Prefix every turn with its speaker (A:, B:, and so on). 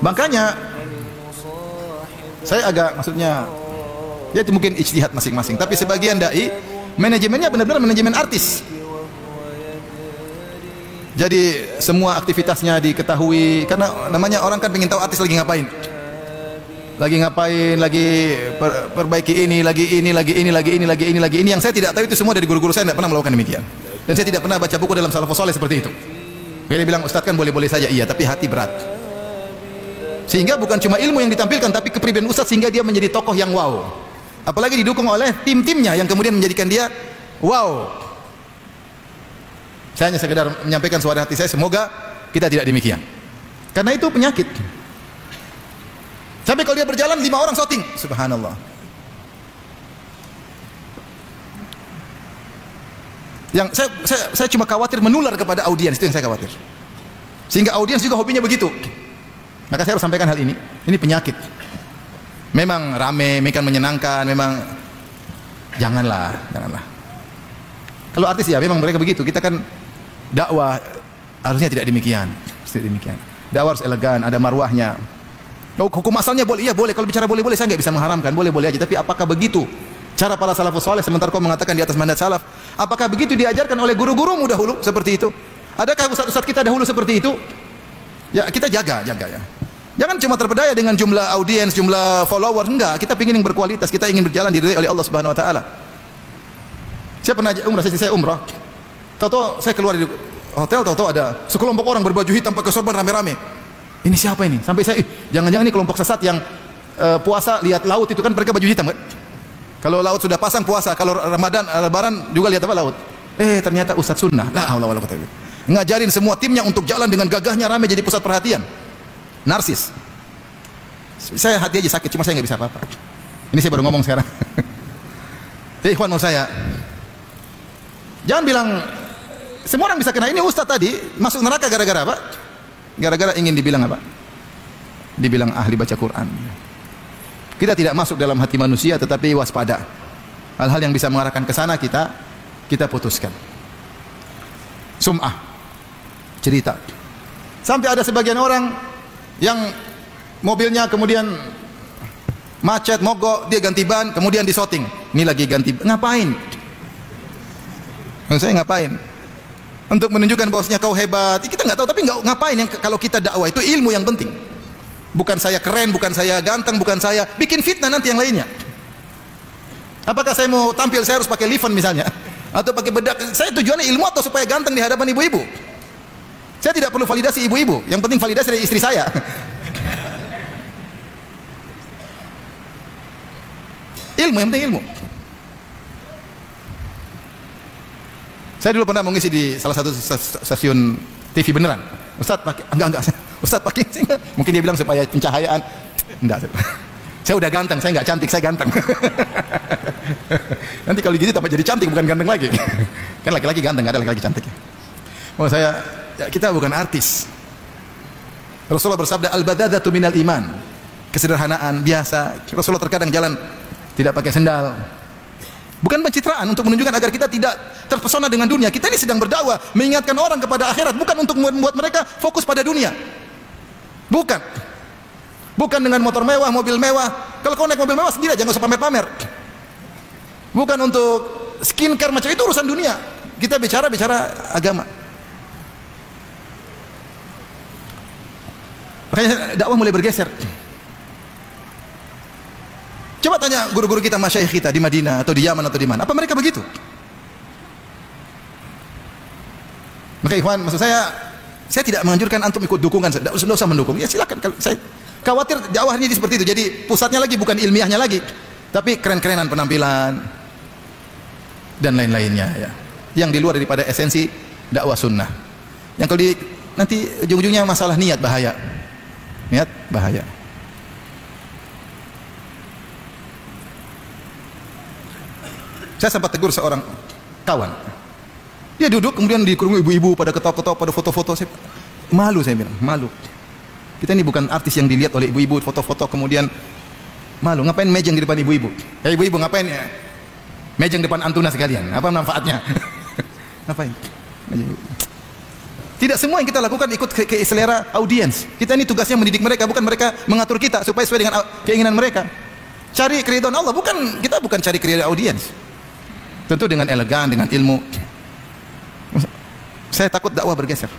A: Makanya saya agak, maksudnya ya itu mungkin ijtihad masing-masing, tapi sebagian dai manajemennya benar-benar manajemen artis. Jadi semua aktivitasnya diketahui, karena namanya orang kan pengen tahu artis lagi ngapain. Lagi perbaiki ini, lagi ini. Yang saya tidak tahu itu semua dari guru-guru, saya tidak pernah melakukan demikian. Dan saya tidak pernah baca buku dalam salafus saleh seperti itu. Dia bilang, Ustaz kan boleh-boleh saja, iya, tapi hati berat. Sehingga bukan cuma ilmu yang ditampilkan, tapi kepribadian Ustaz sehingga dia menjadi tokoh yang wow. Apalagi didukung oleh tim-timnya yang kemudian menjadikan dia wow. Saya hanya sekedar menyampaikan suara hati saya, semoga kita tidak demikian. Karena itu penyakit. Sampai kalau dia berjalan 5 orang shouting, subhanallah. Yang saya cuma khawatir menular kepada audiens, itu yang saya khawatir. Sehingga audiens juga hobinya begitu. Maka saya harus sampaikan hal ini. Ini penyakit. Memang rame, memang menyenangkan, memang janganlah. Kalau artis ya memang mereka begitu. Kita kan dakwah harusnya tidak demikian. Dakwah harus elegan, ada marwahnya. Hukum asalnya boleh, iya boleh. Kalau bicara boleh-boleh, saya nggak bisa mengharamkan, boleh-boleh aja. Tapi apakah begitu cara para salafus saleh sementara kau mengatakan di atas manhaj salaf? Apakah begitu diajarkan oleh guru-gurumu dahulu seperti itu? Adakah ustaz-ustaz kita dahulu seperti itu? Ya kita jaga ya. Jangan cuma terpedaya dengan jumlah audiens, jumlah followers, enggak. Kita ingin yang berkualitas, kita ingin berjalan diridhai oleh Allah Subhanahu wa taala. Saya pernah umrah, saya umrah. Tahu-tahu saya keluar dari hotel, tahu-tahu ada sekelompok orang berbaju hitam pakai sorban rame-rame. Ini siapa ini? Sampai saya, jangan-jangan ini kelompok sesat yang puasa lihat laut itu, kan mereka baju hitam kan? Kalau laut sudah pasang puasa, kalau Ramadan, Lebaran juga lihat apa laut. Ternyata ustaz sunnah. La haula wala quwwata illa billah. Ngajarin semua timnya untuk jalan dengan gagahnya, rame jadi pusat perhatian. Narsis. Saya hati aja sakit, cuma saya nggak bisa apa-apa. Ini saya baru ngomong sekarang. Jadi ikhwan mau saya, jangan bilang semua orang bisa kena. Ini ustaz tadi masuk neraka gara-gara apa? Gara-gara ingin dibilang apa? Dibilang ahli baca Quran. Kita tidak masuk dalam hati manusia, tetapi waspada. Hal-hal yang bisa mengarahkan ke sana kita putuskan. Sum'ah, cerita. Sampai ada sebagian orang yang mobilnya kemudian macet, mogok, dia ganti ban, kemudian disoting. Ini lagi ganti, ngapain? Saya ngapain? Untuk menunjukkan bahwasanya kau hebat. Kita nggak tahu, tapi nggak ngapain. Yang kalau kita dakwah itu ilmu yang penting. Bukan saya keren, bukan saya ganteng, bukan saya bikin fitnah nanti yang lainnya. Apakah saya mau tampil saya harus pakai liven misalnya, atau pakai bedak? Saya tujuannya ilmu atau supaya ganteng di hadapan ibu-ibu? Saya tidak perlu validasi ibu-ibu. Yang penting validasi dari istri saya. Ilmu, yang penting ilmu. Saya dulu pernah mengisi di salah satu stasiun TV beneran. Ustaz pakai, enggak. Ustaz pakai, mungkin dia bilang supaya pencahayaan. Enggak. Saya udah ganteng, saya enggak cantik, saya ganteng. Nanti kalau gitu tambah jadi cantik, bukan ganteng lagi. Kan laki-laki ganteng, enggak ada laki-laki cantik. Oh saya, ya kita bukan artis. Rasulullah bersabda, al-badadatu minal iman. Kesederhanaan biasa. Rasulullah terkadang jalan tidak pakai sendal. Bukan pencitraan, untuk menunjukkan agar kita tidak terpesona dengan dunia. Kita ini sedang berdakwah, mengingatkan orang kepada akhirat, bukan untuk membuat mereka fokus pada dunia. Bukan dengan motor mewah, mobil mewah. Kalau kau naik mobil mewah sendiri, jangan usah pamer-pamer. Bukan untuk skincare macam itu, urusan dunia. Kita bicara agama. Makanya dakwah mulai bergeser. Coba tanya guru-guru kita, masyayikh kita di Madinah atau di Yaman atau di mana, apa mereka begitu? Maka ikhwan, maksud saya tidak menganjurkan antum ikut dukungan, tidak usah mendukung. Ya silakan. Saya khawatir dakwahnya seperti itu. Jadi pusatnya lagi bukan ilmiahnya lagi, tapi keren-kerenan penampilan dan lain-lainnya ya. Yang di luar daripada esensi dakwah sunnah. Yang kalau nanti ujung-ujungnya masalah niat bahaya. Niat bahaya. Saya sempat tegur seorang kawan. Dia duduk kemudian dikerumuni ibu-ibu pada ketawa-ketawa pada foto-foto. Malu, saya bilang, malu. Kita ini bukan artis yang dilihat oleh ibu-ibu foto-foto kemudian malu. Ngapain mejeng di depan ibu-ibu? Ibu-ibu ngapain ya? Mejeng depan antuna sekalian. Apa manfaatnya? Ngapain? Tidak semua yang kita lakukan ikut ke selera audiens. Kita ini tugasnya mendidik mereka, bukan mereka mengatur kita supaya sesuai dengan keinginan mereka. Cari keridhaan Allah, kita bukan cari keridhaan audiens. Tentu dengan elegan, dengan ilmu. Saya takut dakwah bergeser.